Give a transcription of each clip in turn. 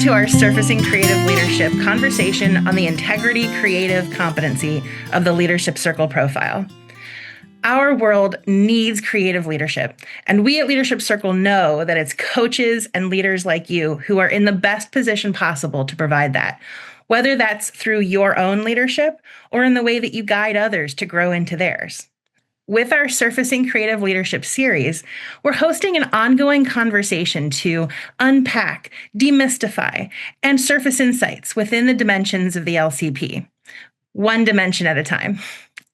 to our Surfacing Creative Leadership conversation on the integrity, creative competency of the Leadership Circle profile. Our world needs creative leadership, and we at Leadership Circle know that it's coaches and leaders like you who are in the best position possible to provide that, whether that's through your own leadership or in the way that you guide others to grow into theirs. With our Surfacing Creative Leadership series, we're hosting an ongoing conversation to unpack, demystify, and surface insights within the dimensions of the LCP, one dimension at a time.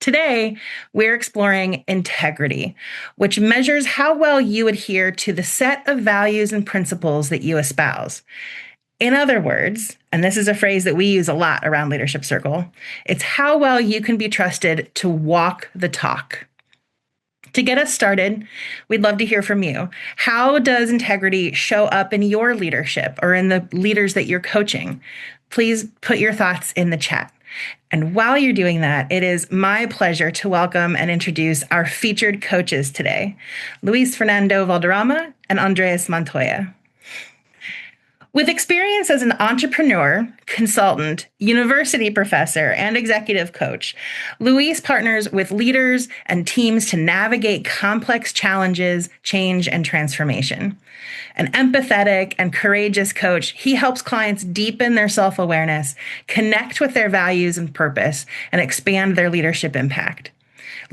Today, we're exploring integrity, which measures how well you adhere to the set of values and principles that you espouse. In other words, and this is a phrase that we use a lot around Leadership Circle, it's how well you can be trusted to walk the talk. To get us started, we'd love to hear from you. How does integrity show up in your leadership or in the leaders that you're coaching? Please put your thoughts in the chat. And while you're doing that, it is my pleasure to welcome and introduce our featured coaches today, Luis Fernando Valderrama and Andres Montoya. With experience as an entrepreneur, consultant, university professor, and executive coach, Luis partners with leaders and teams to navigate complex challenges, change, and transformation. An empathetic and courageous coach, he helps clients deepen their self-awareness, connect with their values and purpose, and expand their leadership impact.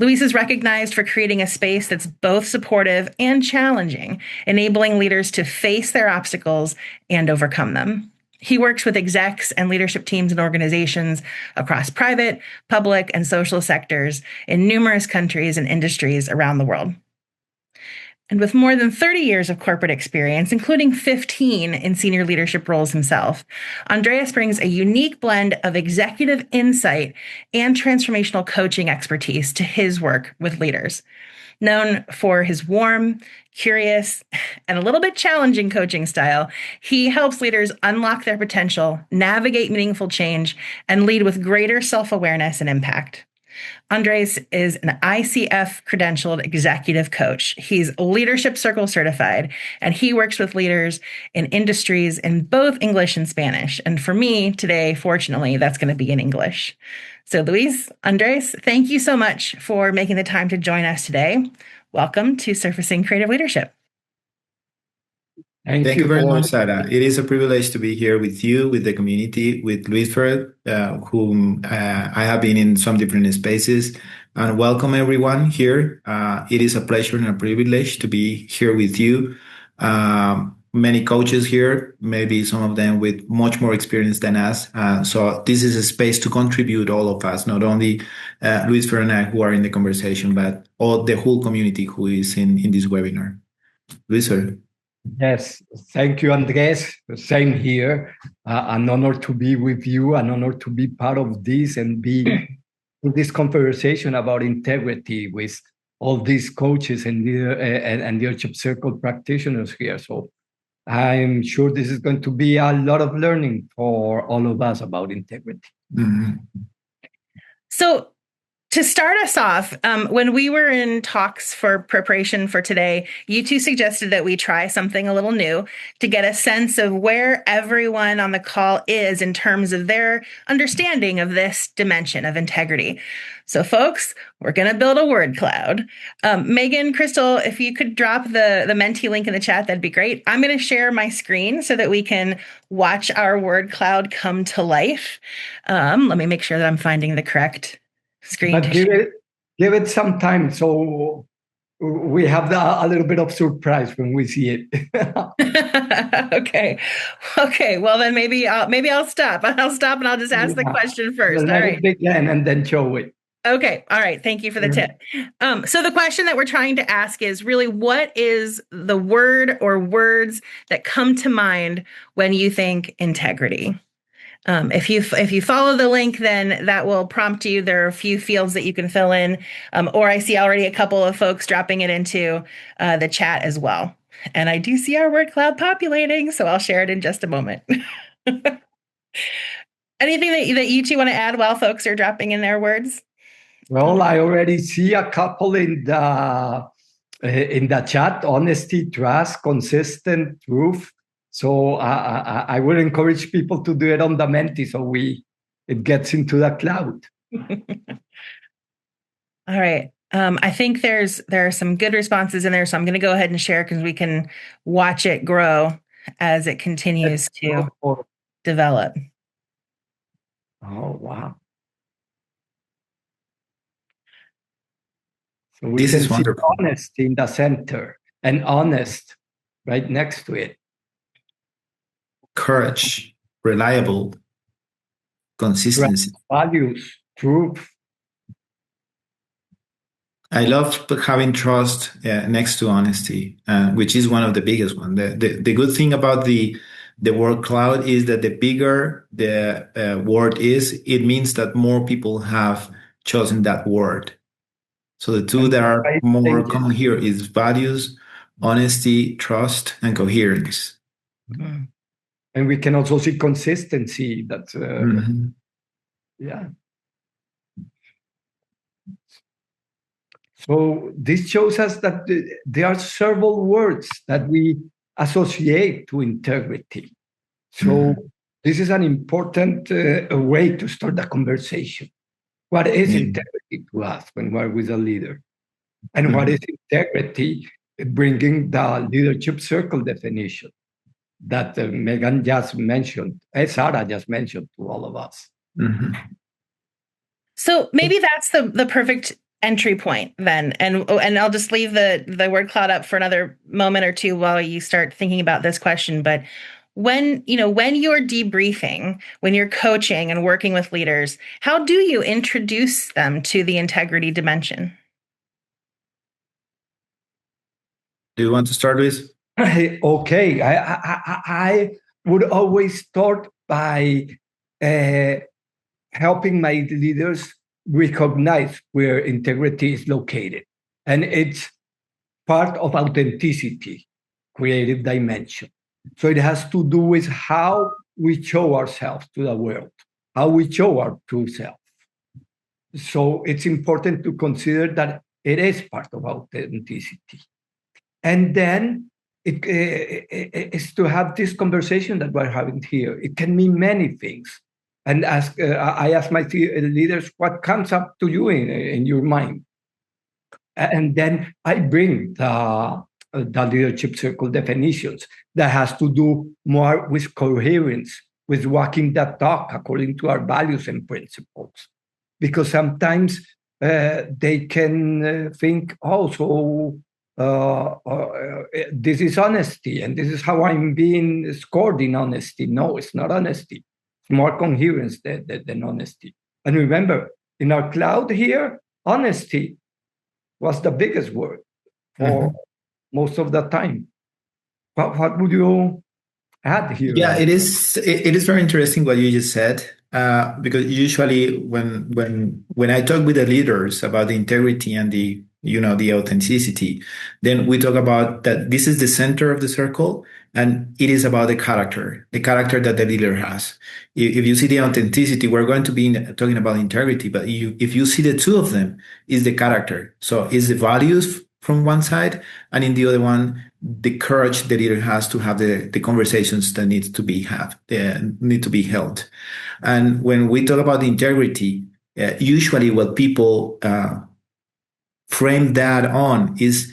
Luis is recognized for creating a space that's both supportive and challenging, enabling leaders to face their obstacles and overcome them. He works with execs and leadership teams and organizations across private, public, and social sectors in numerous countries and industries around the world. And with more than 30 years of corporate experience, including 15 in senior leadership roles himself, Andreas brings a unique blend of executive insight and transformational coaching expertise to his work with leaders. Known for his warm, curious, and a little bit challenging coaching style, he helps leaders unlock their potential, navigate meaningful change, and lead with greater self-awareness and impact. Andres is an ICF credentialed executive coach. He's Leadership Circle certified, and he works with leaders in industries in both English and Spanish. And for me today, fortunately, that's going to be in English. So Luis, Andres, thank you so much for making the time to join us today. Welcome to Surfacing Creative Leadership. Thank you very much, Sarah. It is a privilege to be here with you, with the community, with Luis Fer, whom I have been in some different spaces. And welcome everyone here. It is a pleasure and a privilege to be here with you. Many coaches here, maybe some of them with much more experience than us. So this is a space to contribute, all of us, not only Luis Fer and I who are in the conversation, but all the whole community who is in this webinar. Luis Fer. Yes, thank you, Andres. Same here. An honor to be with you, an honor to be part of this and be in this conversation about integrity with all these coaches and leadership circle practitioners here. So I'm sure this is going to be a lot of learning for all of us about integrity. Mm-hmm. So to start us off, when we were in talks for preparation for today, you two suggested that we try something a little new to get a sense of where everyone on the call is in terms of their understanding of this dimension of integrity. So folks, we're going to build a word cloud. Megan, Crystal, if you could drop the Menti link in the chat, that'd be great. I'm going to share my screen so that we can watch our word cloud come to life. Let me make sure that I'm finding the correct screen. But give it some time so we have a little bit of surprise when we see it. Okay. Well, then maybe I'll stop. I'll stop and I'll just ask the question first. Let it begin and then show it. Okay. All right. Thank you for the tip. So the question that we're trying to ask is really, what is the word or words that come to mind when you think integrity? If you follow the link, then that will prompt you. There are a few fields that you can fill in, or I see already a couple of folks dropping it into the chat as well. And I do see our word cloud populating, so I'll share it in just a moment. Anything that you two want to add while folks are dropping in their words? Well, I already see a couple in the chat: honesty, trust, consistent, truth, So I would encourage people to do it on the Menti so it gets into the cloud. All right. I think there are some good responses in there, so I'm going to go ahead and share because we can watch it grow as it continues to develop. Oh, wow. So we This can is see wonderful. honesty in the center and honest right next to it. Courage, reliable, consistency. Values, truth. I love having trust next to honesty, which is one of the biggest one. The good thing about the word cloud is that the bigger the word is, it means that more people have chosen that word. So the two that are more common here is values, honesty, trust, and coherence. Mm. And we can also see consistency. That's yeah. So this shows us that there are several words that we associate to integrity. So this is an important way to start the conversation. What is integrity to us when we're with a leader? And what is integrity? Bringing the leadership circle definition that Megan just mentioned, Sarah just mentioned to all of us. So maybe that's the perfect entry point then, and I'll just leave the word cloud up for another moment or two while you start thinking about this question. But when you're debriefing, when you're coaching and working with leaders, how do you introduce them to the integrity dimension? Do you want to start with? Okay, I would always start by helping my leaders recognize where integrity is located. And it's part of authenticity, creative dimension. So it has to do with how we show ourselves to the world, how we show our true self. So it's important to consider that it is part of authenticity. And then it is to have this conversation that we're having here. It can mean many things. And I ask my leaders, what comes up to you in your mind? And then I bring the leadership circle definitions that has to do more with coherence, with walking that talk according to our values and principles. Because sometimes they can think, oh, so this is honesty, and this is how I'm being scored in honesty. No, it's not honesty. It's more coherence than honesty. And remember, in our cloud here, honesty was the biggest word for most of the time. What would you add here? Yeah, it is. It is very interesting what you just said, because usually when I talk with the leaders about the integrity and the authenticity, then we talk about that this is the center of the circle, and it is about the character that the leader has. If you see the authenticity, we're going to be talking about integrity, but if you see the two of them, is the character. So is the values from one side, and in the other one, the courage the leader has to have the conversations that need to be held. And when we talk about integrity, usually what people frame that on is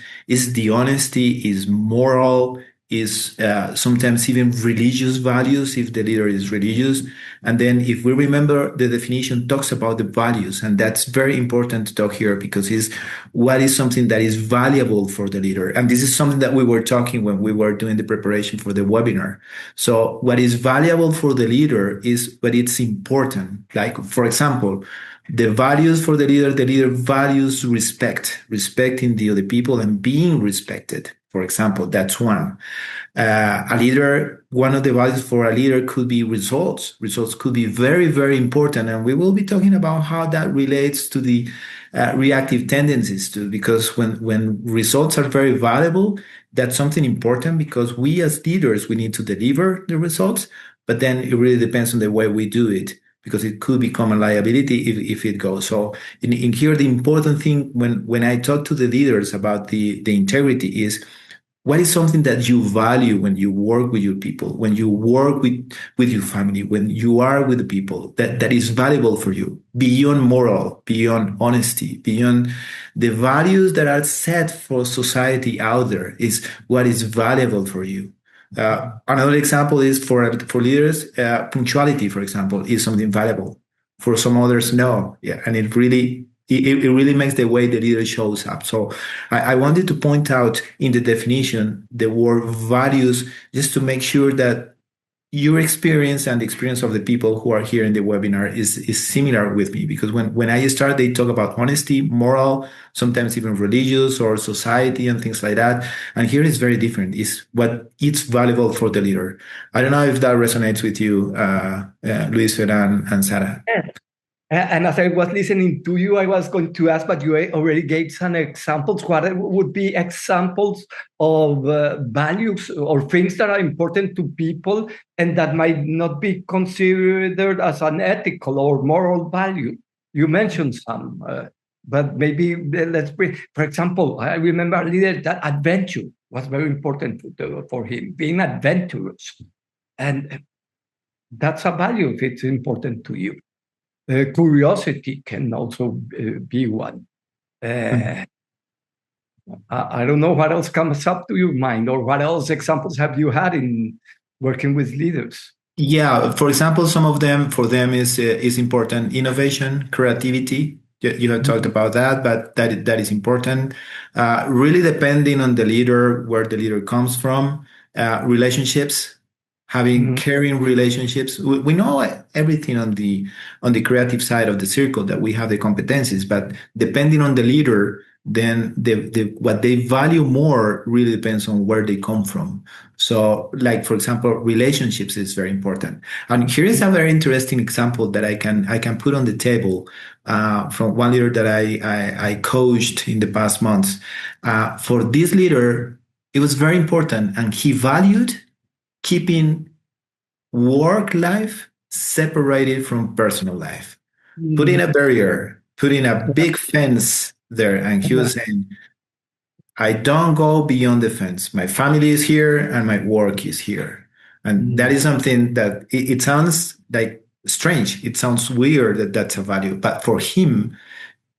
the honesty, is moral, is sometimes even religious values if the leader is religious. And then if we remember, the definition talks about the values, and that's very important to talk here because it's what is something that is valuable for the leader. And this is something that we were talking when we were doing the preparation for the webinar. So what is valuable for the leader is what it's important. Like, for example, the values for the leader values respecting the other people and being respected. For example, that's one. A leader, one of the values for a leader could be results. Results could be very, very important. And we will be talking about how that relates to the reactive tendencies too, because when results are very valuable, that's something important because we as leaders, we need to deliver the results, but then it really depends on the way we do it, because it could become a liability if it goes. So in here, the important thing when I talk to the leaders about the integrity is what is something that you value when you work with your people, when you work with your family, when you are with the people that is valuable for you, beyond moral, beyond honesty, beyond the values that are set for society out there is what is valuable for you. Another example is for leaders, punctuality, for example, is something valuable. For some others, no. Yeah, and it really makes the way the leader shows up. So I wanted to point out in the definition the word values just to make sure that your experience and the experience of the people who are here in the webinar is similar with me, because when I start, they talk about honesty, moral, sometimes even religious or society and things like that. And here is very different. It's what it's valuable for the leader. I don't know if that resonates with you, Luis and Sarah. And as I was listening to you, I was going to ask, but you already gave some examples. What would be examples of values or things that are important to people and that might not be considered as an ethical or moral value? You mentioned some, but maybe let's bring, for example, I remember a leader that adventure was very important for him, being adventurous. And that's a value if it's important to you. Curiosity can also be one. I don't know what else comes up to your mind, or what else examples have you had in working with leaders? Yeah, for example, some of them for them is important. Innovation, creativity. You have talked about that, but that is important. Really depending on the leader, where the leader comes from, relationships, having caring relationships. We know everything on the creative side of the circle, that we have the competencies, but depending on the leader, then what they value more really depends on where they come from. So, like for example, relationships is very important. And here is a very interesting example that I can put on the table from one leader that I coached in the past months. For this leader, it was very important, and he valued keeping work life separated from personal life, putting a barrier, putting a big fence there. And he was saying, I don't go beyond the fence. My family is here and my work is here. And that is something that it sounds like strange. It sounds weird that that's a value. But for him,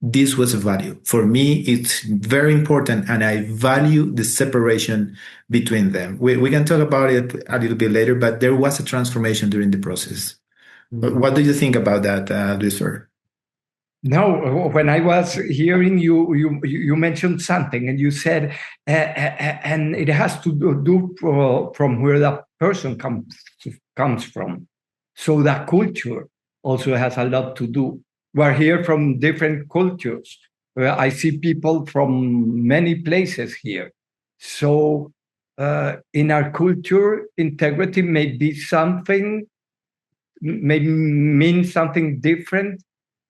this was a value. For me, it's very important, and I value the separation between them. We can talk about it a little bit later, but there was a transformation during the process. What do you think about that, Lucifer? No, when I was hearing you mentioned something, and you said, and it has to do from where that person comes from. So that culture also has a lot to do. We're here from different cultures. I see people from many places here. So in our culture, integrity may be something, may mean something different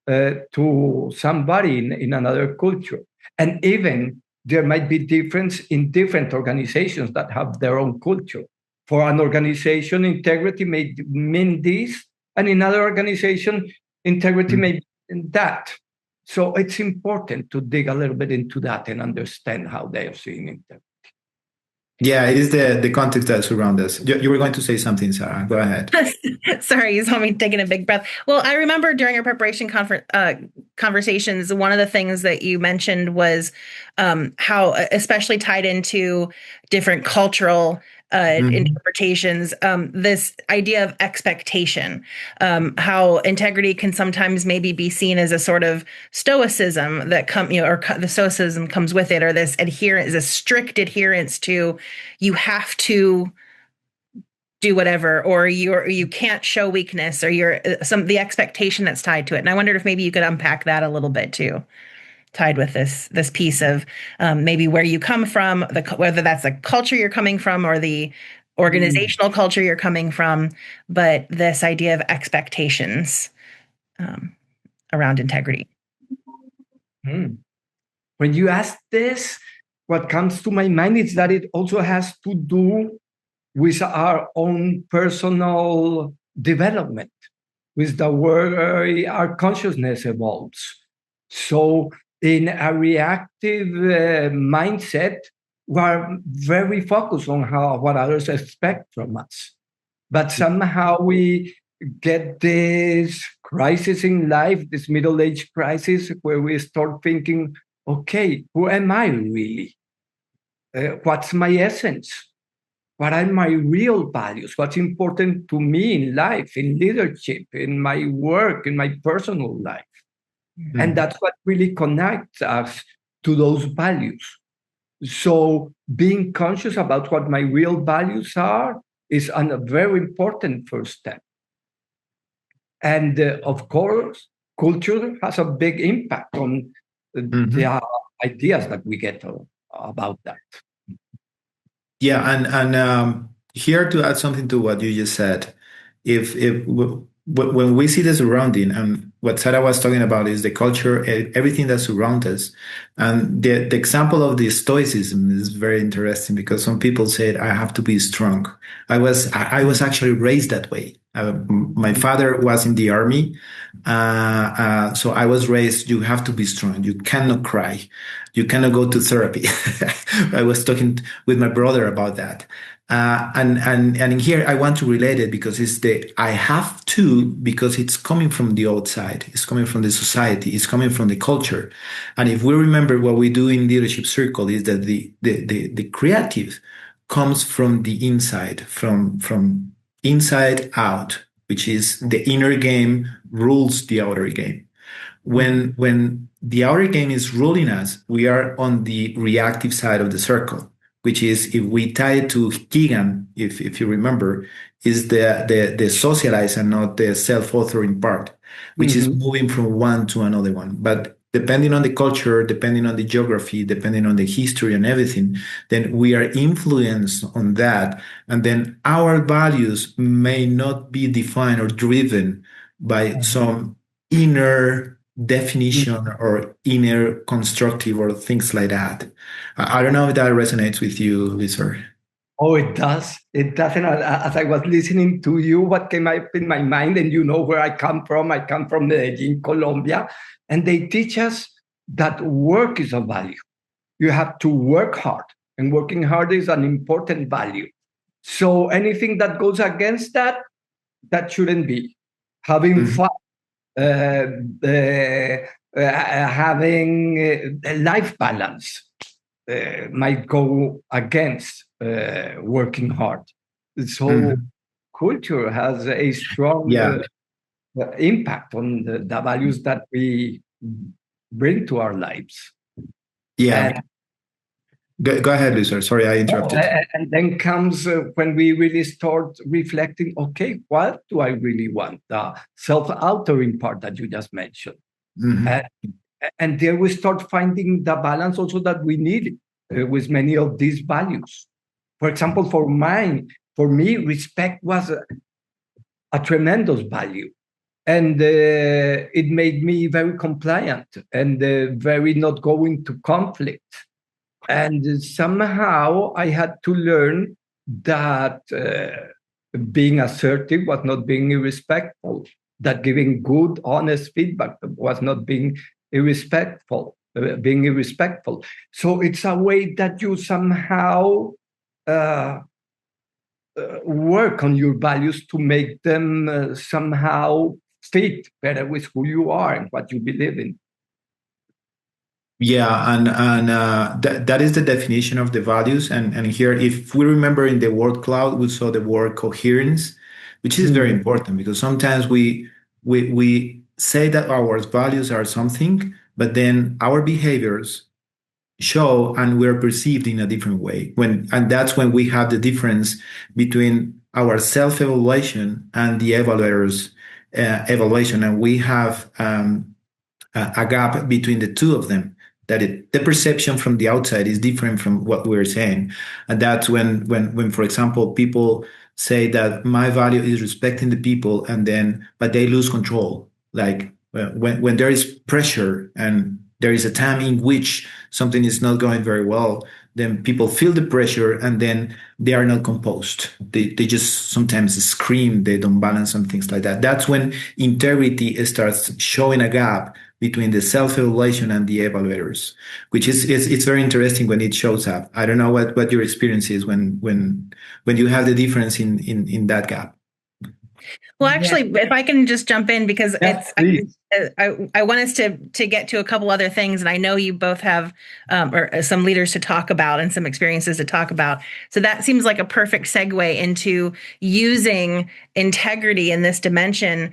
to somebody in another culture. And even there might be difference in different organizations that have their own culture. For an organization, integrity may mean this, and in another organization, integrity may mean that. So it's important to dig a little bit into that and understand how they are seeing integrity. Yeah, it is the context that surrounds us. You were going to say something, Sarah. Go ahead. Sorry, you saw me taking a big breath. Well, I remember during our preparation conversations, one of the things that you mentioned was how, especially tied into different cultural interpretations, this idea of expectation, how integrity can sometimes maybe be seen as a sort of stoicism that the stoicism comes with it, or this adherence, this strict adherence to, you have to do whatever, or you can't show weakness, or the expectation that's tied to it. And I wondered if maybe you could unpack that a little bit too, tied with this piece of maybe where you come from, whether that's the culture you're coming from or the organizational culture you're coming from, but this idea of expectations around integrity. When you ask this, what comes to my mind is that it also has to do with our own personal development, with the way our consciousness evolves. So in a reactive mindset, we're very focused on what others expect from us. But somehow we get this crisis in life, this middle-age crisis, where we start thinking, okay, who am I really? What's my essence? What are my real values? What's important to me in life, in leadership, in my work, in my personal life? Mm-hmm. And that's what really connects us to those values. So being conscious about what my real values are is a very important first step. And of course, culture has a big impact on the ideas that we get about that. Yeah, and here to add something to what you just said, when we see the surrounding, and what Sarah was talking about is the culture, everything that surrounds us, and the example of the stoicism is very interesting because some people said I have to be strong. I was actually raised that way. My father was in the army, so I was raised. You have to be strong. You cannot cry. You cannot go to therapy. I was talking with my brother about that. And in here I want to relate it because it's I have to, because it's coming from the outside, it's coming from the society, it's coming from the culture. And if we remember what we do in leadership circle is that the creative comes from the inside, from inside out, which is the inner game rules the outer game. When the outer game is ruling us, we are on the reactive side of the circle, which is, if we tie it to Keegan, if you remember, is the socialized and not the self-authoring part, which is moving from one to another one. But depending on the culture, depending on the geography, depending on the history and everything, then we are influenced on that. And then our values may not be defined or driven by some inner definition or inner constructive or things like that. I don't know if that resonates with you, Lisa. Oh, it does. It does. And as I was listening to you, what came up in my mind, and you know where I come from Medellin, Colombia, and they teach us that work is a value. You have to work hard, and working hard is an important value. So anything that goes against that, that shouldn't be. Having fun, having a life balance might go against working hard. So culture has a strong impact on the values that we bring to our lives. Yeah. Go ahead, Lisa. Sorry, I interrupted. And then comes when we really start reflecting, okay, what do I really want? The self-altering part that you just mentioned. And there we start finding the balance also that we need with many of these values. For example, for me, respect was a tremendous value. And it made me very compliant and very not going to conflict. And somehow I had to learn that being assertive was not being irrespectful, that giving good, honest feedback was not being irrespectful. So it's a way that you somehow work on your values to make them somehow fit better with who you are and what you believe in. Yeah, and that is the definition of the values. And here, if we remember in the word cloud, we saw the word coherence, which is very important because sometimes we say that our values are something, but then our behaviors show and we're perceived in a different way. And that's when we have the difference between our self-evaluation and the evaluators' evaluation, and we have a gap between the two of them. That the perception from the outside is different from what we're saying. And that's when, for example, people say that my value is respecting the people, but they lose control. Like when there is pressure and there is a time in which something is not going very well, then people feel the pressure and then they are not composed. They just sometimes scream, they don't balance and things like that. That's when integrity starts showing a gap between the self-evaluation and the evaluators, which is it's very interesting when it shows up. I don't know what your experience is when you have the difference in that gap. Well, actually, if I can just jump in because Yes, it's please. I want us to get to a couple other things, and I know you both have or some leaders to talk about and some experiences to talk about. So that seems like a perfect segue into using integrity in this dimension,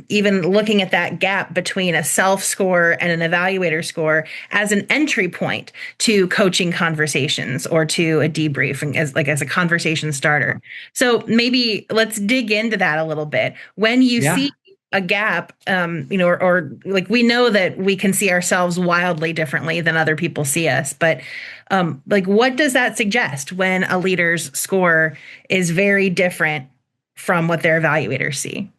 even looking at that gap between a self score and an evaluator score as an entry point to coaching conversations or to a debriefing as a conversation starter. So maybe let's dig into that a little bit. When you Yeah. see a gap, or like we know that we can see ourselves wildly differently than other people see us, but like what does that suggest when a leader's score is very different from what their evaluators see?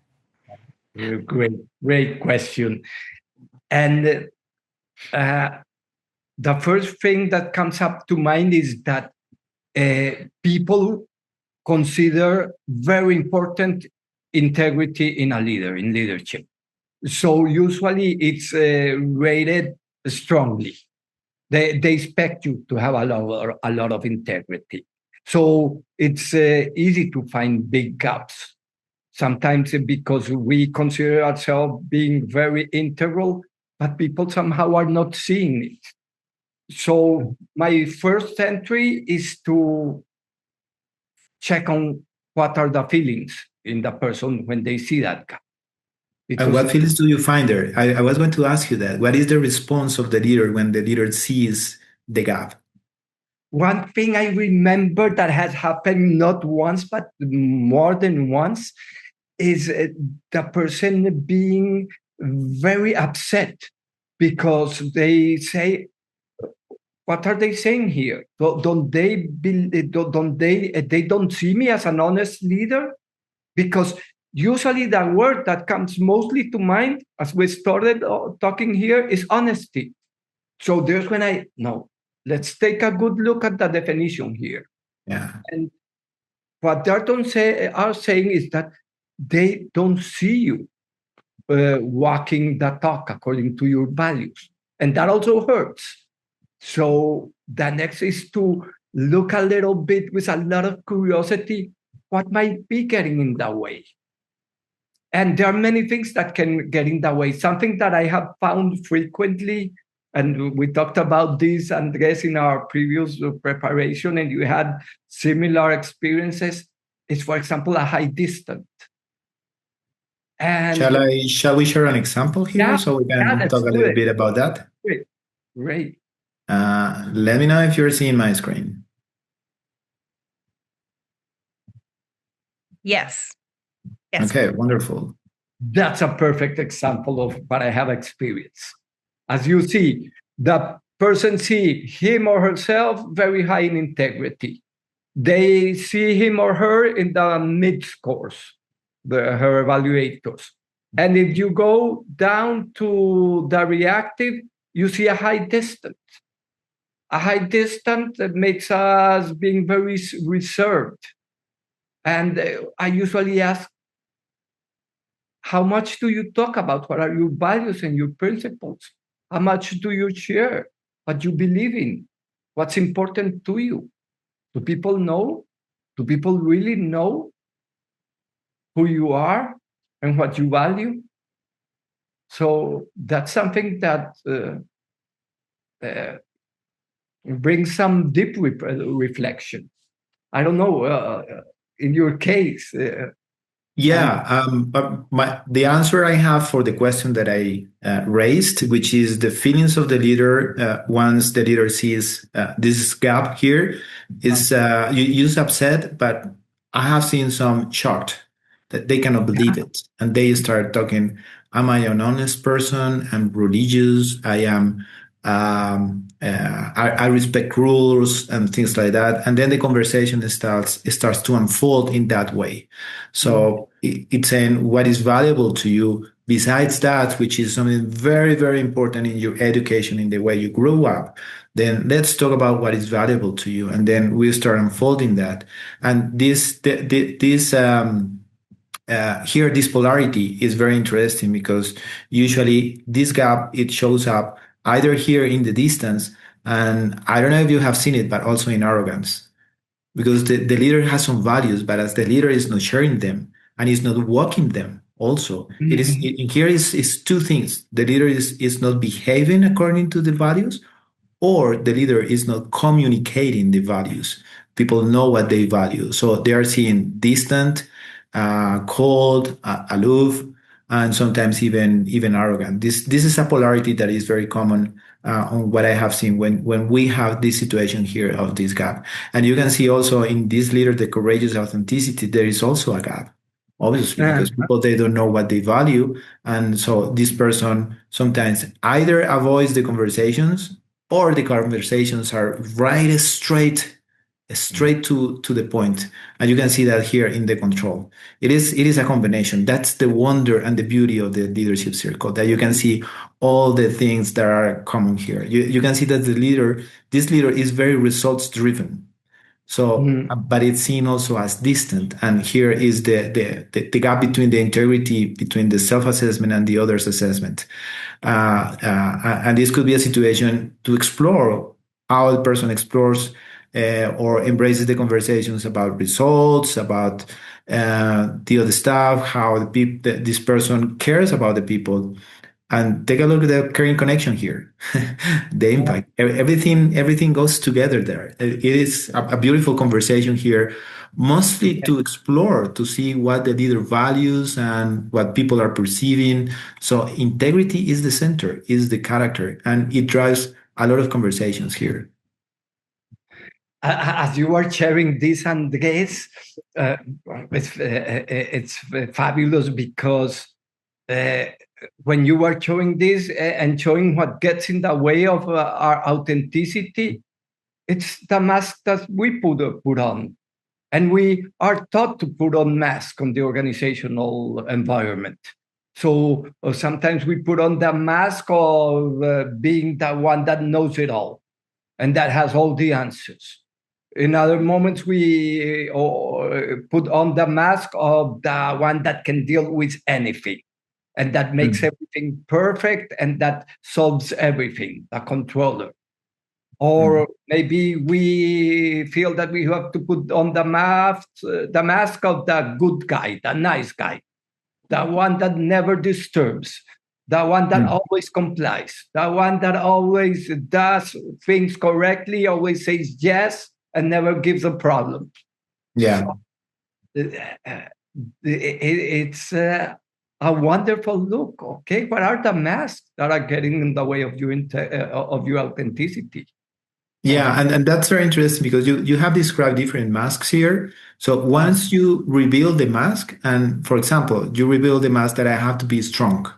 Great question. And the first thing that comes up to mind is that people consider very important integrity in a leader, in leadership. So usually it's rated strongly. They expect you to have a lot of integrity. So it's easy to find big gaps. Sometimes because we consider ourselves being very integral, but people somehow are not seeing it. So my first entry is to check on what are the feelings in the person when they see that gap. And Because what feelings do you find there? I was going to ask you that. What is the response of the leader when the leader sees the gap? one thing I remember that has happened not once, but more than once, is the person being very upset because they say, what are they saying here? Don't they they don't see me as an honest leader? Because usually the word that comes mostly to mind as we started talking here is honesty. So there's when I no, let's take a good look at the definition here. Yeah. And what are saying is that they don't see you walking the talk according to your values, and that also hurts. So the next is to look a little bit with a lot of curiosity what might be getting in the way. And there are many things that can get in the way. Something that I have found frequently, and we talked about this, Andres, in our previous preparation, and you had similar experiences, is, for example, a high distance. And Shall we share an example here yeah, so we yeah, can let's talk a do little it. bit about that? Great, great. Let me know if you're seeing my screen. Yes. Yes. Okay, wonderful. That's a perfect example of what I have experienced. As you see, the person see him or herself very high in integrity. They see him or her in the mid scores, her evaluators. And if you go down to the reactive, you see a high distance. A high distance that makes us being very reserved. And I usually ask, how much do you talk about? What are your values and your principles? How much do you share what you believe in? What's important to you? Do people know? Do people really know who you are and what you value? So that's something that brings some deep reflection. I don't know, in your case. Yeah, the answer I have for the question that I raised, which is the feelings of the leader once the leader sees this gap here, is you use upset, but I have seen some shocked that they cannot believe it, and they start talking. Am I an honest person? I'm religious. I am. I respect rules and things like that, and then the conversation starts to unfold in that way. So it's saying what is valuable to you besides that, which is something very, very important in your education, in the way you grew up. Then let's talk about what is valuable to you, and then we start unfolding that. And this Here, this polarity is very interesting because usually this gap, it shows up either here in the distance, and I don't know if you have seen it, but also in arrogance, because the leader has some values, but as the leader is not sharing them and is not walking them also, it is in here is two things. The leader is not behaving according to the values, or the leader is not communicating the values. People know what they value, so they are seeing distant, cold, aloof, and sometimes even arrogant. This is a polarity that is very common on what I have seen when we have this situation here of this gap. And you can see also in this leader, the courageous authenticity, there is also a gap. Obviously, because people, they don't know what they value, and so this person sometimes either avoids the conversations, or the conversations are right straight to the point. And you can see that here in the control. It is a combination. That's the wonder and the beauty of the leadership circle, that you can see all the things that are common here. You can see that this leader is very results driven. So, but it's seen also as distant. And here is the gap between the integrity between the self-assessment and the others' assessment. And this could be a situation to explore how the person explores or embraces the conversations about results, about the other stuff, how this person cares about the people. And take a look at the caring connection here, the impact. Everything goes together there. It is a beautiful conversation here, mostly to explore, to see what the leader values and what people are perceiving. So integrity is the center, is the character, and it drives a lot of conversations here. As you are sharing this, Andres, it's fabulous because when you are showing this and showing what gets in the way of our authenticity, it's the mask that we put on. And we are taught to put on masks on the organizational environment. So sometimes we put on the mask of being the one that knows it all and that has all the answers. In other moments, we put on the mask of the one that can deal with anything and that makes everything perfect and that solves everything, the controller. Or maybe we feel that we have to put on the mask of the good guy, the nice guy, the one that never disturbs, the one that always complies, the one that always does things correctly, always says yes, and never gives a problem. Yeah. So, it's a wonderful look. Okay, what are the masks that are getting in the way of your authenticity? Yeah, and that's very interesting because you have described different masks here. So once you reveal the mask, and for example, you reveal the mask that I have to be strong,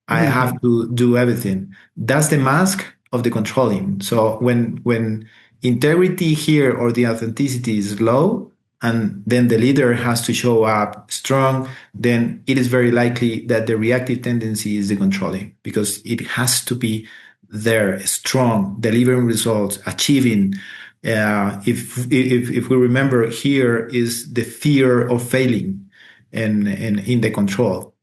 I have to do everything. That's the mask of the controlling. So when integrity here or the authenticity is low, and then the leader has to show up strong, then it is very likely that the reactive tendency is the controlling, because it has to be there, strong, delivering results, achieving. If we remember, here is the fear of failing, and in the control.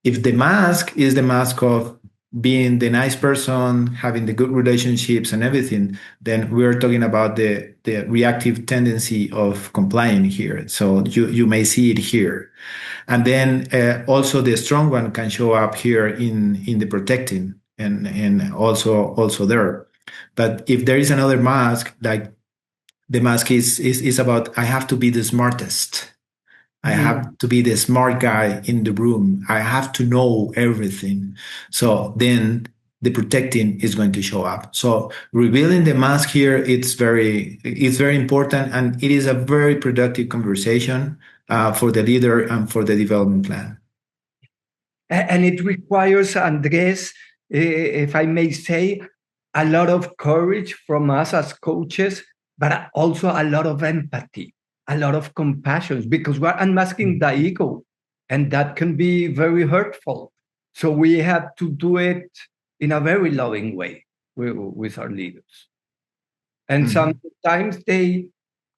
If the mask is the mask of being the nice person, having the good relationships and everything, then we're talking about the reactive tendency of complying here. So you may see it here. And then also the strong one can show up here in the protecting, and also there. But if there is another mask, like the mask is about, I have to be the smartest. I have to be the smart guy in the room. I have to know everything. So then the protecting is going to show up. So revealing the mask here, it's very important, and it is a very productive conversation for the leader and for the development plan. And it requires, Andres, if I may say, a lot of courage from us as coaches, but also a lot of empathy, a lot of compassion, because we're unmasking the ego, and that can be very hurtful. So we have to do it in a very loving way with our leaders. And sometimes they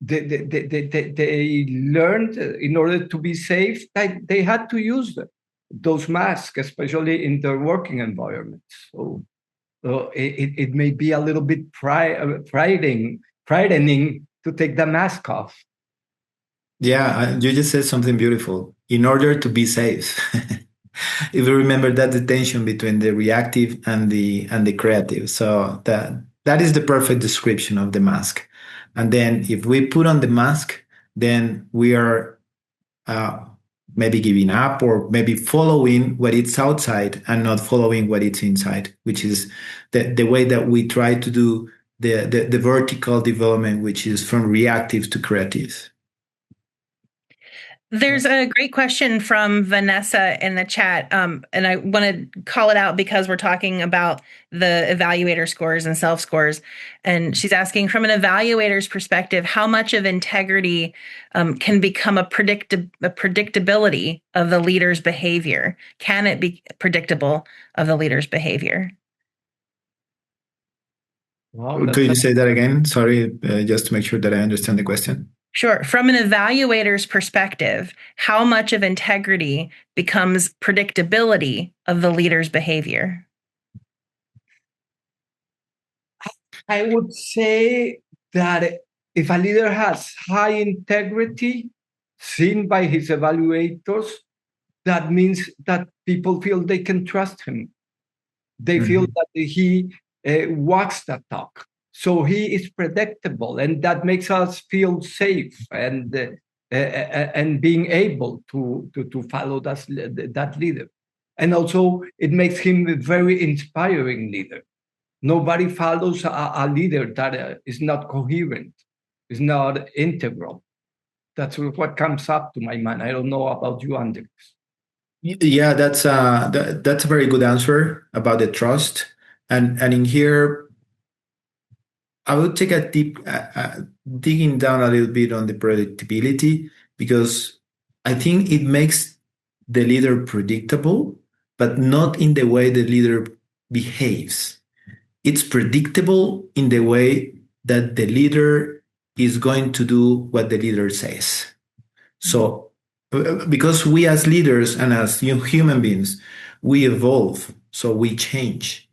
they learned in order to be safe that they had to use those masks, especially in their working environments. So it may be a little bit frightening to take the mask off. Yeah, you just said something beautiful. In order to be safe. If you remember that the tension between the reactive and the creative. So that is the perfect description of the mask. And then if we put on the mask, then we are uh, maybe giving up or maybe following what it's outside and not following what it's inside, which is the way that we try to do the vertical development, which is from reactive to creative. There's a great question from Vanessa in the chat, and I want to call it out because we're talking about the evaluator scores and self scores. And she's asking, from an evaluator's perspective, how much of integrity can become a predictability of the leader's behavior? Can it be predictable of the leader's behavior? Wow, could you say that again? Sorry, just to make sure that I understand the question. Sure. From an evaluator's perspective, how much of integrity becomes predictability of the leader's behavior? I would say that if a leader has high integrity seen by his evaluators, that means that people feel they can trust him. They feel that he walks the talk. So he is predictable, and that makes us feel safe and being able to follow that leader. And also, it makes him a very inspiring leader. Nobody follows a leader that is not coherent, is not integral. That's what comes up to my mind. I don't know about you, Andres. Yeah, that's a very good answer about the trust, and in here, I would take a deep digging down a little bit on the predictability, because I think it makes the leader predictable, but not in the way the leader behaves. It's predictable in the way that the leader is going to do what the leader says. So, because we as leaders and as human beings, we evolve, so we change.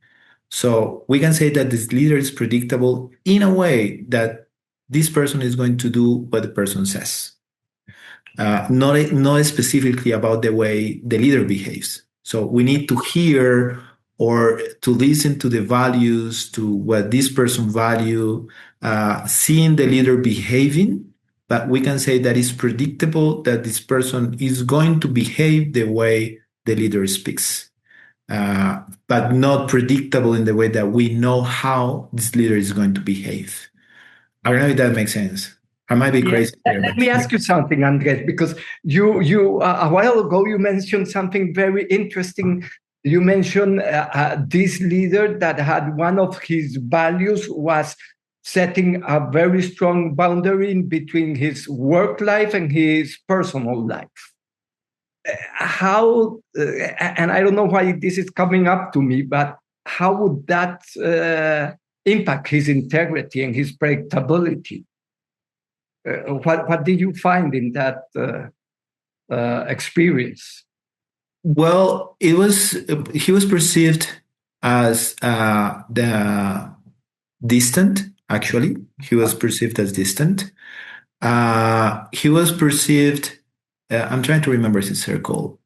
So we can say that this leader is predictable in a way that this person is going to do what the person says, not specifically about the way the leader behaves. So we need to hear or to listen to the values, to what this person value, seeing the leader behaving. But we can say that it's predictable that this person is going to behave the way the leader speaks. But not predictable in the way that we know how this leader is going to behave. I don't know if that makes sense. I might be crazy. Let me ask you something, Andres, because you a while ago you mentioned something very interesting. You mentioned this leader that had one of his values was setting a very strong boundary in between his work life and his personal life. How, and I don't know why this is coming up to me, but how would that impact his integrity and his predictability? What did you find in that experience? Well, he was perceived as the distant. Actually, he was perceived as distant. He was perceived. I'm trying to remember his circle.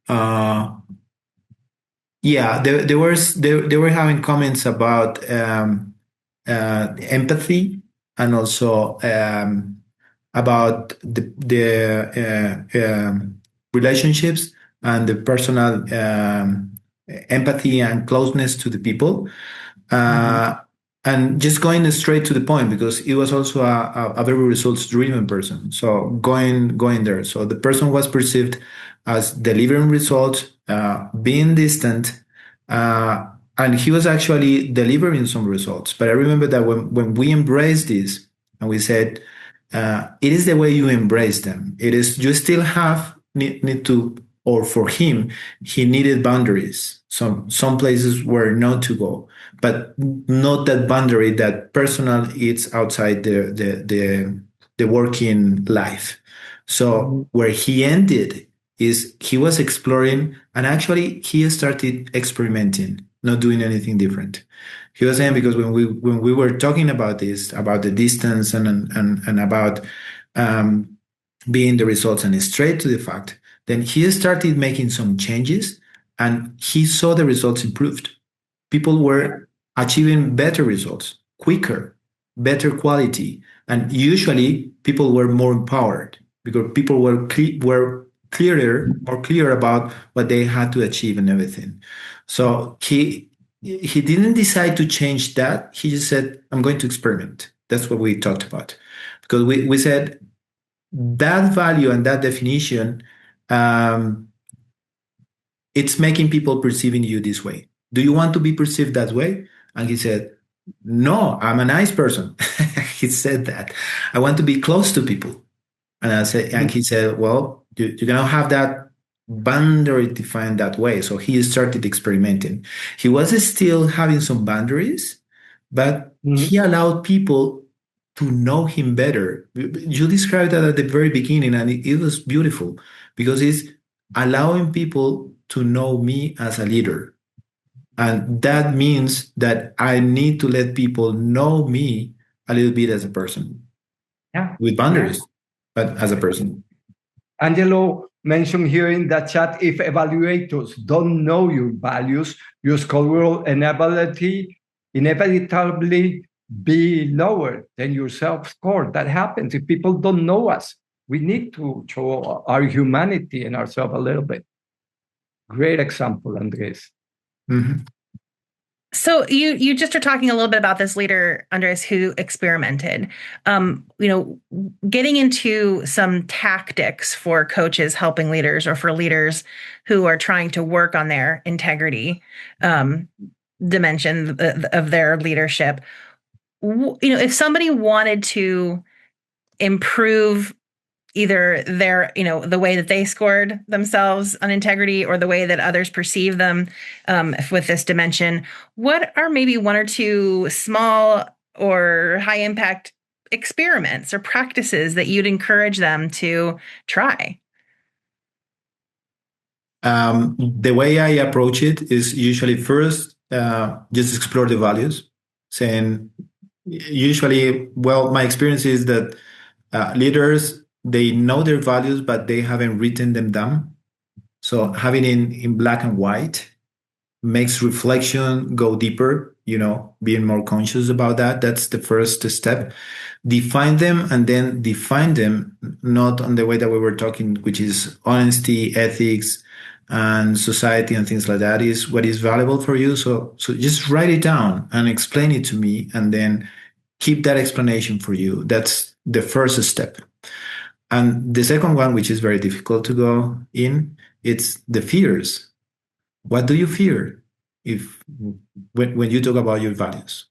Yeah, they were having comments about empathy, and also about the relationships and the personal empathy and closeness to the people. And just going straight to the point, because he was also a very results-driven person. So going there. So the person was perceived as delivering results, being distant, and he was actually delivering some results. But I remember that when we embraced this and we said, it is the way you embrace them. It is, you still need to, or for him, he needed boundaries. Some places were not to go, but not that boundary that personal it's outside the the working life. So where he ended is he was exploring, and actually he started experimenting, not doing anything different. He was saying, because when we were talking about this, about the distance and about being the results and straight to the fact, then he started making some changes, and he saw the results improved. People were achieving better results, quicker, better quality, and usually people were more empowered because people were clearer, more clear about what they had to achieve and everything. So he didn't decide to change that. He just said, "I'm going to experiment." That's what we talked about, because we said that value and that definition, um, it's making people perceiving you this way. Do you want to be perceived that way? And he said, "No, I'm a nice person." He said that. "I want to be close to people." And he said, "Well, you cannot have that boundary defined that way." So he started experimenting. He was still having some boundaries, but he allowed people to know him better. You described that at the very beginning, and it was beautiful because it's allowing people to know me as a leader. And that means that I need to let people know me a little bit as a person, with boundaries, but as a person. Angelo mentioned here in the chat, if evaluators don't know your values, your score will inevitably be lower than your self-score. That happens if people don't know us. We need to show our humanity and ourselves a little bit. Great example, Andres. Mm-hmm. So you just are talking a little bit about this leader, Andres, who experimented. Getting into some tactics for coaches helping leaders, or for leaders who are trying to work on their integrity dimension of their leadership. If somebody wanted to improve either their, the way that they scored themselves on integrity, or the way that others perceive them with this dimension, what are maybe one or two small or high impact experiments or practices that you'd encourage them to try? The way I approach it is usually first, just explore the values, saying, usually, well, my experience is that leaders, they know their values, but they haven't written them down. So having in black and white makes reflection go deeper, being more conscious about that. That's the first step. Define them, and then define them not on the way that we were talking, which is honesty, ethics, and society and things like that, is what is valuable for you. So just write it down and explain it to me, and then keep that explanation for you. That's the first step. And the second one, which is very difficult to go in, it's the fears. What do you fear when you talk about your values?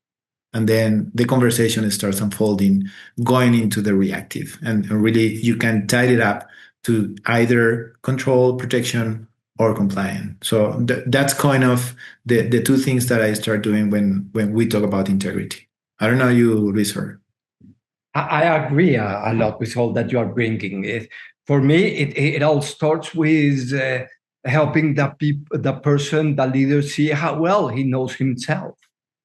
And then the conversation starts unfolding, going into the reactive. And really, you can tie it up to either control, protection, or compliance. So that's kind of the two things that I start doing when we talk about integrity. I don't know you, Luis. I agree a lot with all that you are bringing. For me, it all starts with helping the person, the leader, see how well he knows himself.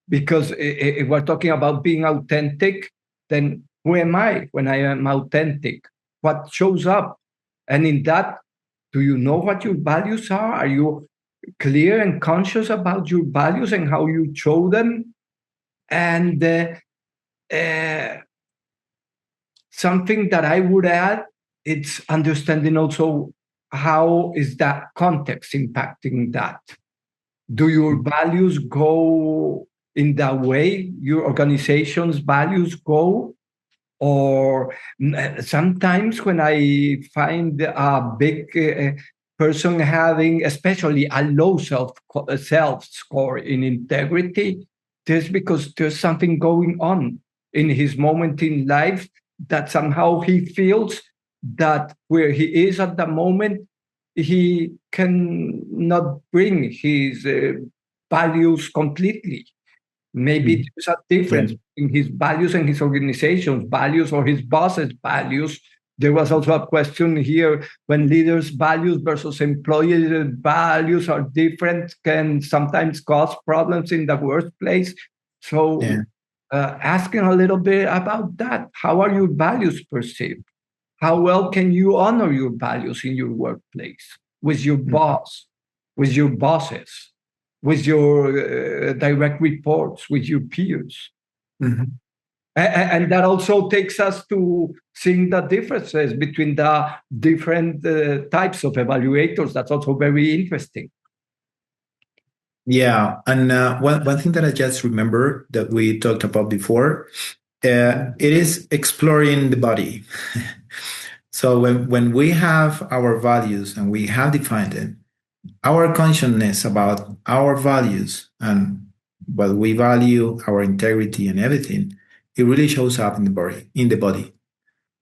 Because if we're talking about being authentic, then who am I when I am authentic? What shows up? And in that, do you know what your values are? Are you clear and conscious about your values and how you show them? And something that I would add, it's understanding also how is that context impacting that. Do your values go in the way your organization's values go? Or sometimes when I find a big person having especially a low self score in integrity, just because there's something going on in his moment in life that somehow he feels that where he is at the moment, he can not bring his values completely. Maybe there's a difference Yeah. in his values and his organization's values or his boss's values. There was also a question here when leaders' values versus employees' values are different, can sometimes cause problems in the workplace. So, Yeah. asking a little bit about that. How are your values perceived? How well can you honor your values in your workplace with your boss, with your bosses, with your direct reports, with your peers? Mhm. And that also takes us to seeing the differences between the different types of evaluators. That's also very interesting. Yeah, and one thing that I just remember that we talked about before, it is exploring the body. So when we have our values and we have defined them, our consciousness about our values and what we value, our integrity and everything, it really shows up in the body, in the body.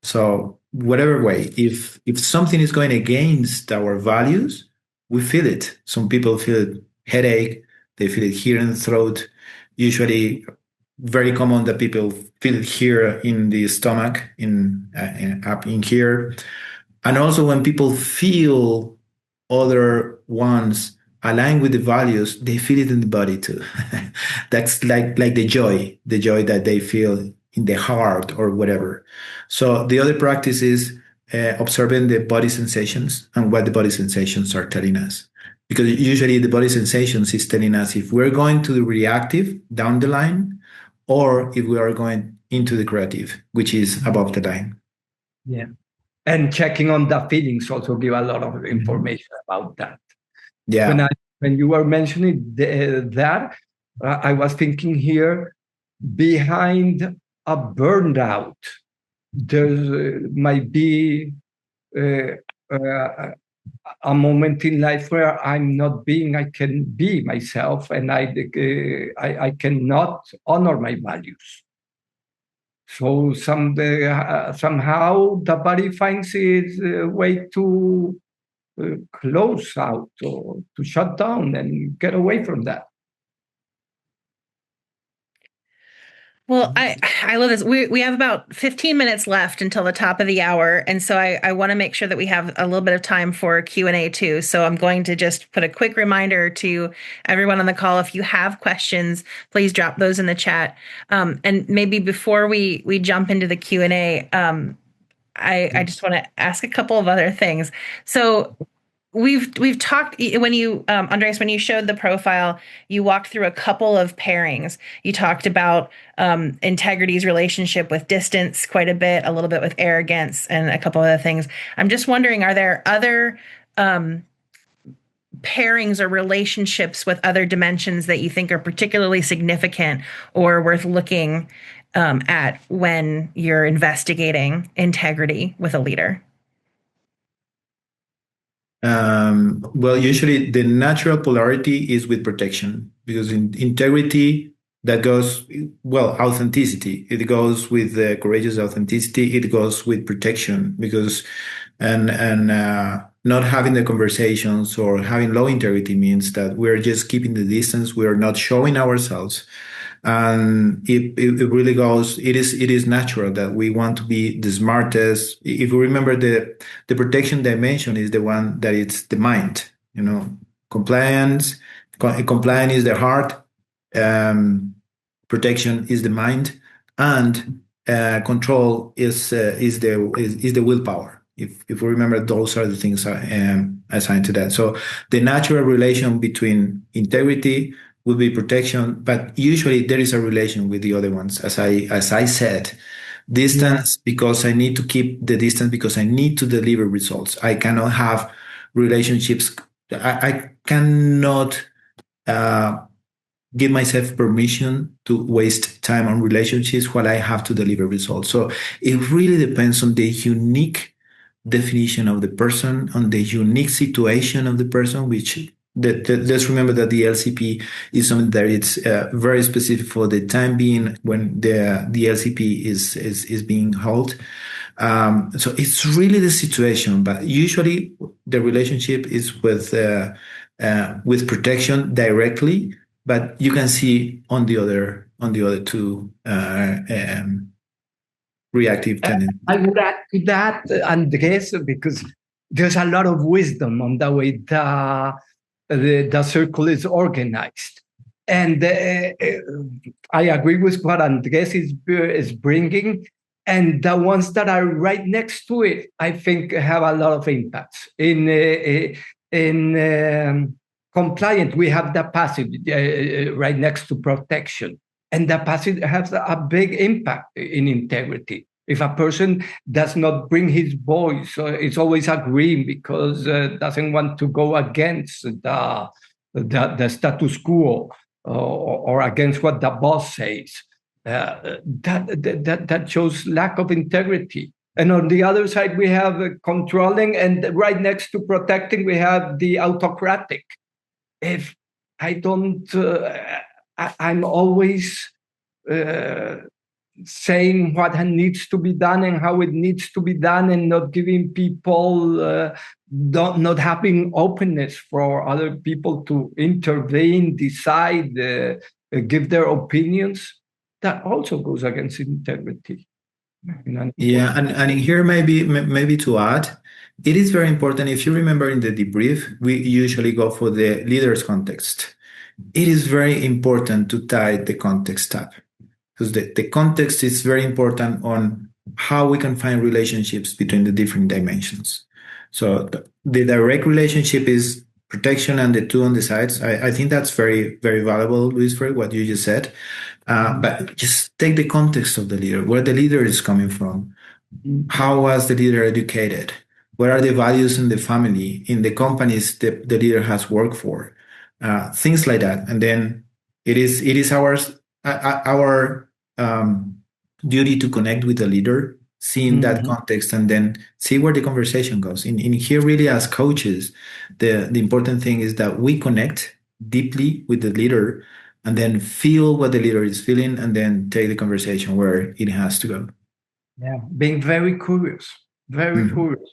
So whatever way, if something is going against our values, we feel it. Some people feel headache, they feel it here in the throat. Usually, very common that people feel it here in the stomach, up in here, and also when people feel other ones align with the values, they feel it in the body too. That's like the joy that they feel in the heart or whatever. So the other practice is observing the body sensations and what the body sensations are telling us. Because usually the body sensations is telling us if we're going to the reactive down the line or if we are going into the creative, which is above the line. Yeah. And checking on the feelings also give a lot of information about that. Yeah. When you were mentioning that, I was thinking here behind a burnout, there might be uh, uh, a moment in life where I'm not being, I can be myself, and I cannot honor my values. So somehow the body finds its way to close out or to shut down and get away from that. Well, I love this. We have about 15 minutes left until the top of the hour, and so I want to make sure that we have a little bit of time for Q&A too. So I'm going to just put a quick reminder to everyone on the call: if you have questions, please drop those in the chat. And maybe before we jump into the Q&A, I just want to ask a couple of other things. So we've talked when you Andres, when you showed the profile, you walked through a couple of pairings. You talked about integrity's relationship with distance quite a bit, a little bit with arrogance, and a couple other things. I'm just wondering, are there other pairings or relationships with other dimensions that you think are particularly significant or worth looking at when you're investigating integrity with a leader? Well, usually the natural polarity is with protection because in integrity that goes well, authenticity. It goes with courageous authenticity. It goes with protection because and not having the conversations or having low integrity means that we're just keeping the distance. We are not showing ourselves and it really goes it is natural that we want to be the smartest. If you remember, the protection dimension is the one that it's the mind, compliance. Compliance is the heart, um, protection is the mind, and control is the willpower. If we remember, those are the things assigned to that. So the natural relation between integrity will be protection, but usually there is a relation with the other ones. As I said, distance because I need to keep the distance because I need to deliver results. I cannot have relationships. I cannot give myself permission to waste time on relationships while I have to deliver results. So it really depends on the unique definition of the person, on the unique situation of the person, which let's remember that the LCP is something that it's very specific for the time being when the LCP is being held. So it's really the situation, but usually the relationship is with protection directly, but you can see on the other two reactive tendencies. I would add to that, Andres, because there's a lot of wisdom on the way the circle is organized. And I agree with what Andres is bringing. And the ones that are right next to it, I think, have a lot of impacts. In compliant, we have the passive right next to protection. And the passive has a big impact in integrity. If a person does not bring his voice, it's always agreeing because doesn't want to go against the status quo or against what the boss says. That shows lack of integrity. And on the other side, we have controlling, and right next to protecting, we have the autocratic. If I don't, I'm always saying what needs to be done and how it needs to be done, and not giving people, not having openness for other people to intervene, decide, give their opinions. That also goes against integrity. Yeah, and here maybe to add, it is very important. If you remember in the debrief, we usually go for the leader's context. It is very important to tie the context up, because the context is very important on how we can find relationships between the different dimensions. So the direct relationship is protection, and the two on the sides. I think that's very, very valuable, Luis, for what you just said. But just take the context of the leader, where the leader is coming from. How was the leader educated? What are the values in the family, in the companies that the leader has worked for? Things like that. And then it is our duty to connect with the leader, seeing that context, and then see where the conversation goes. In here, really, as coaches, the important thing is that we connect deeply with the leader, and then feel what the leader is feeling, and then take the conversation where it has to go. Yeah, being very curious, very curious.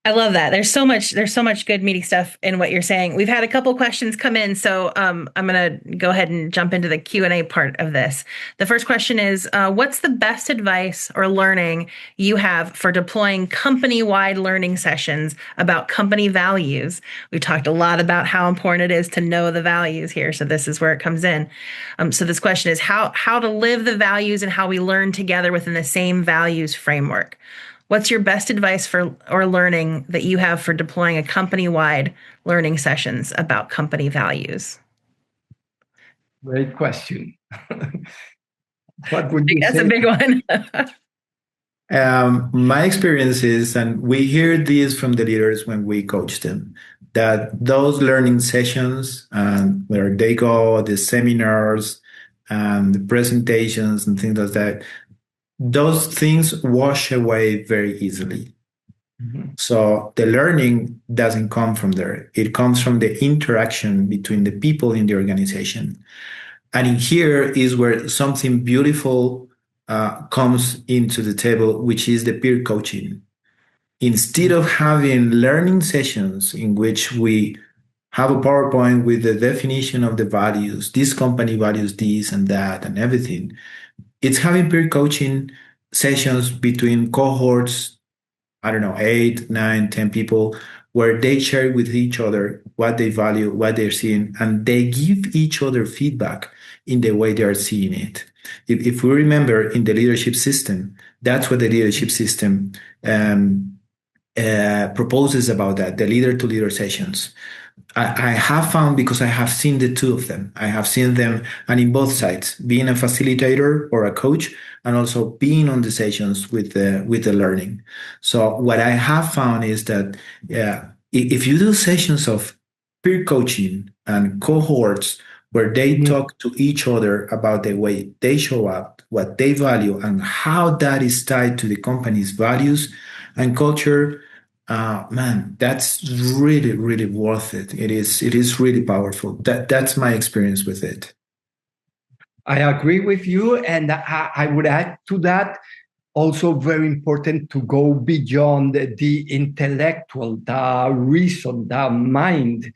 I love that. There's so much good meaty stuff in what you're saying. We've had a couple questions come in, so I'm going to go ahead and jump into the Q&A part of this. The first question is, what's the best advice or learning you have for deploying company-wide learning sessions about company values? We've talked a lot about how important it is to know the values here, so this is where it comes in. So this question is how to live the values and how we learn together within the same values framework. What's your best advice or learning that you have for deploying a company-wide learning sessions about company values? Great question. What would you That's say? a big one. My experience is, and we hear this from the leaders when we coach them, that those learning sessions, where they go, the seminars, and the presentations and things like that, those things wash away very easily. So the learning doesn't come from there. It comes from the interaction between the people in the organization. And in here is where something beautiful comes into the table, which is the peer coaching. Instead of having learning sessions in which we have a PowerPoint with the definition of the values, this company values this and that and everything, it's having peer coaching sessions between cohorts, I don't know, 8, 9, 10 people, where they share with each other what they value, what they're seeing, and they give each other feedback in the way they are seeing it. If we remember in the leadership system, that's what the leadership system proposes about that, the leader to leader sessions. I have found, because I have seen the two of them, I have seen them, and in both sides, being a facilitator or a coach, and also being on the sessions with the learning. So what I have found is that if you do sessions of peer coaching and cohorts where they talk to each other about the way they show up, what they value, and how that is tied to the company's values and culture, man, that's really, really worth it. It is really powerful. That's my experience with it. I agree with you, and I would add to that, also very important to go beyond the intellectual, the reason, the mind,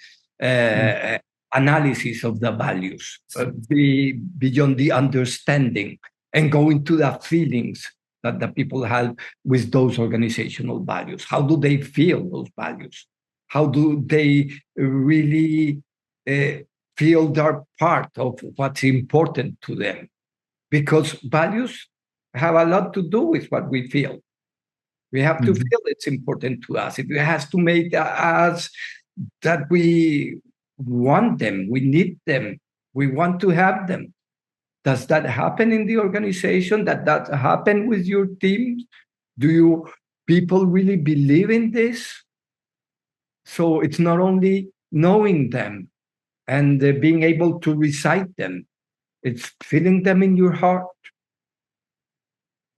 analysis of the values, beyond the understanding, and go into the feelings that the people have with those organizational values. How do they feel those values? How do they really feel they're part of what's important to them? Because values have a lot to do with what we feel. We have to feel it's important to us. It has to make us that we want them, we need them, we want to have them. Does that happen in the organization? That happen with your teams? Do you people really believe in this? So it's not only knowing them and being able to recite them, it's feeling them in your heart.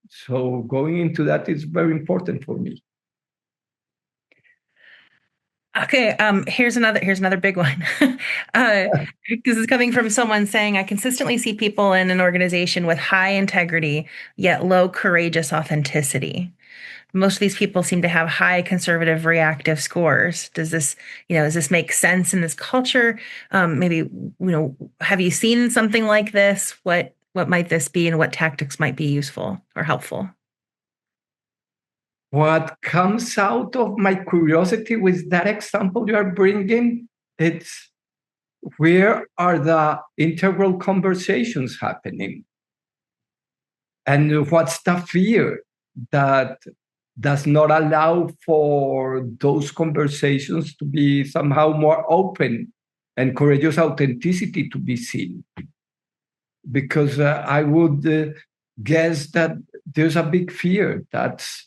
So going into that is very important for me. Okay, here's another big one. This is coming from someone saying, I consistently see people in an organization with high integrity, yet low courageous authenticity. Most of these people seem to have high conservative reactive scores. Does this make sense in this culture? Maybe, have you seen something like this? What might this be, and what tactics might be useful or helpful? What comes out of my curiosity with that example you are bringing, it's where are the integral conversations happening? And what's the fear that does not allow for those conversations to be somehow more open and courageous authenticity to be seen? Because I would guess that there's a big fear that's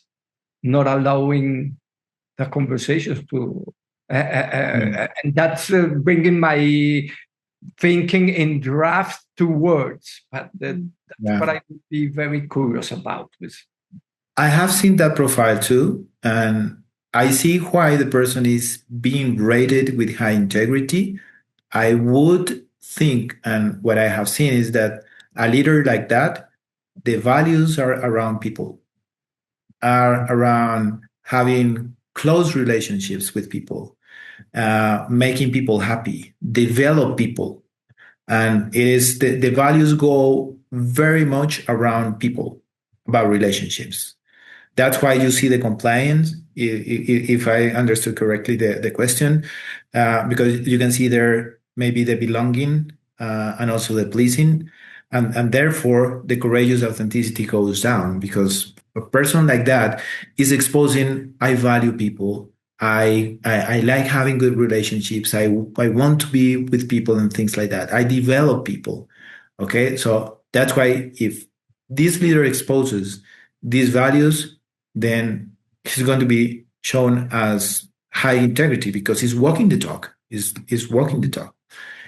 not allowing the conversations to, and that's bringing my thinking in draft to words. But that's what I would be very curious about. I have seen that profile too, and I see why the person is being rated with high integrity. I would think, and what I have seen is that a leader like that, the values are around people, are around having close relationships with people, making people happy, develop people. And it is the values go very much around people, about relationships. That's why you see the compliance, if I understood correctly the question, because you can see there maybe the belonging and also the pleasing. And therefore, the courageous authenticity goes down because a person like that is exposing, I value people. I like having good relationships. I want to be with people and things like that. I develop people. Okay. So that's why if this leader exposes these values, then he's going to be shown as high integrity because he's walking the talk. He's walking the talk.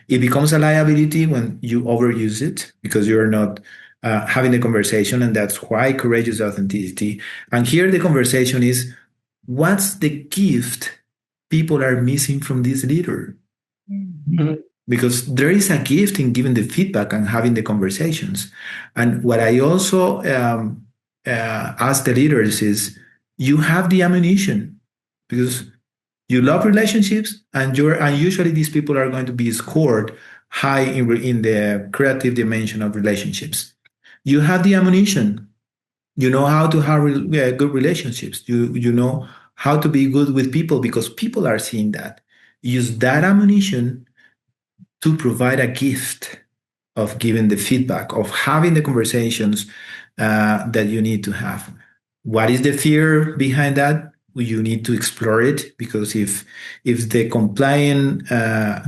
It becomes a liability when you overuse it because you're not having the conversation, and that's why courageous authenticity. And here the conversation is, what's the gift people are missing from this leader? Mm-hmm. Because there is a gift in giving the feedback and having the conversations. And what I also ask the leaders is, you have the ammunition because you love relationships, and usually these people are going to be scored high in the creative dimension of relationships. You have the ammunition. You know how to have good relationships. You know how to be good with people because people are seeing that. Use that ammunition to provide a gift of giving the feedback, of having the conversations that you need to have. What is the fear behind that? You need to explore it, because if the compliant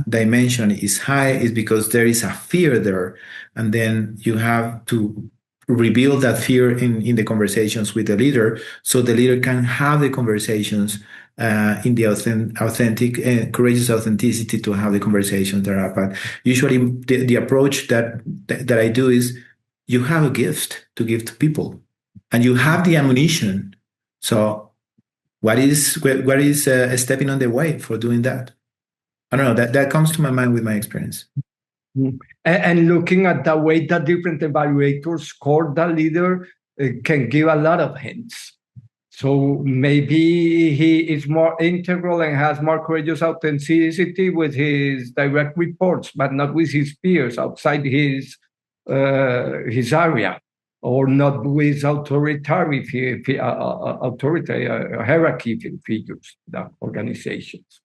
dimension is high, it's because there is a fear there, and then you have to reveal that fear in the conversations with the leader, so the leader can have the conversations in the authentic, courageous authenticity to have the conversations that are. But usually, the approach that I do is, you have a gift to give to people, and you have the ammunition. So what is stepping on the way for doing that? I don't know. That comes to my mind with my experience. And looking at the way that different evaluators score the leader can give a lot of hints. So maybe he is more integral and has more courageous authenticity with his direct reports, but not with his peers outside his area, or not with authoritarian hierarchy figures, the organizations.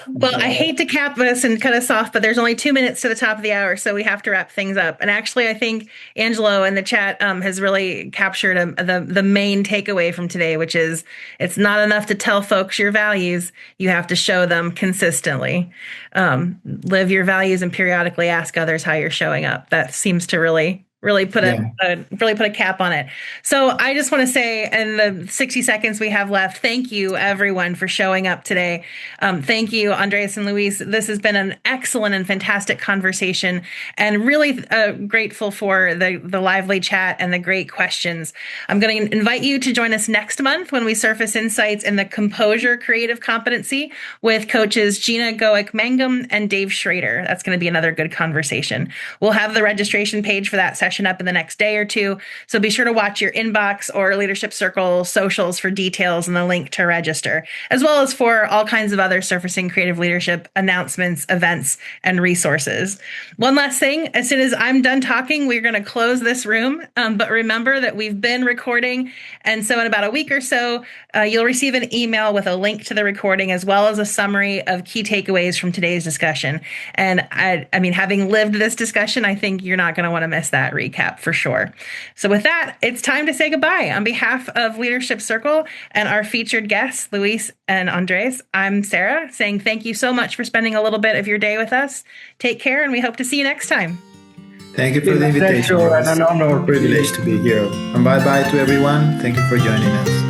Well, I hate to cap us and cut us off, but there's only 2 minutes to the top of the hour, so we have to wrap things up. And actually, I think Angelo in the chat has really captured the main takeaway from today, which is it's not enough to tell folks your values; you have to show them consistently. Live your values and periodically ask others how you're showing up. That seems to really put a cap on it. So I just want to say, in the 60 seconds we have left, thank you everyone for showing up today. Thank you, Andres and Luis. This has been an excellent and fantastic conversation, and really grateful for the lively chat and the great questions. I'm going to invite you to join us next month when we surface insights in the composure creative competency with coaches Gina Goic-Mangum and Dave Schrader. That's going to be another good conversation. We'll have the registration page for that session up in the next day or two. So be sure to watch your inbox or Leadership Circle socials for details and the link to register, as well as for all kinds of other surfacing creative leadership announcements, events, and resources. One last thing, as soon as I'm done talking, we're going to close this room. But remember that we've been recording. And so in about a week or so, you'll receive an email with a link to the recording, as well as a summary of key takeaways from today's discussion. And I mean, having lived this discussion, I think you're not going to want to miss that recap for sure. So with that, it's time to say goodbye. On behalf of Leadership Circle and our featured guests, Luis and Andres, I'm Sarah, saying thank you so much for spending a little bit of your day with us. Take care, and we hope to see you next time. Thank you for the invitation. It's an honor. Privilege to be here. And bye-bye to everyone. Thank you for joining us.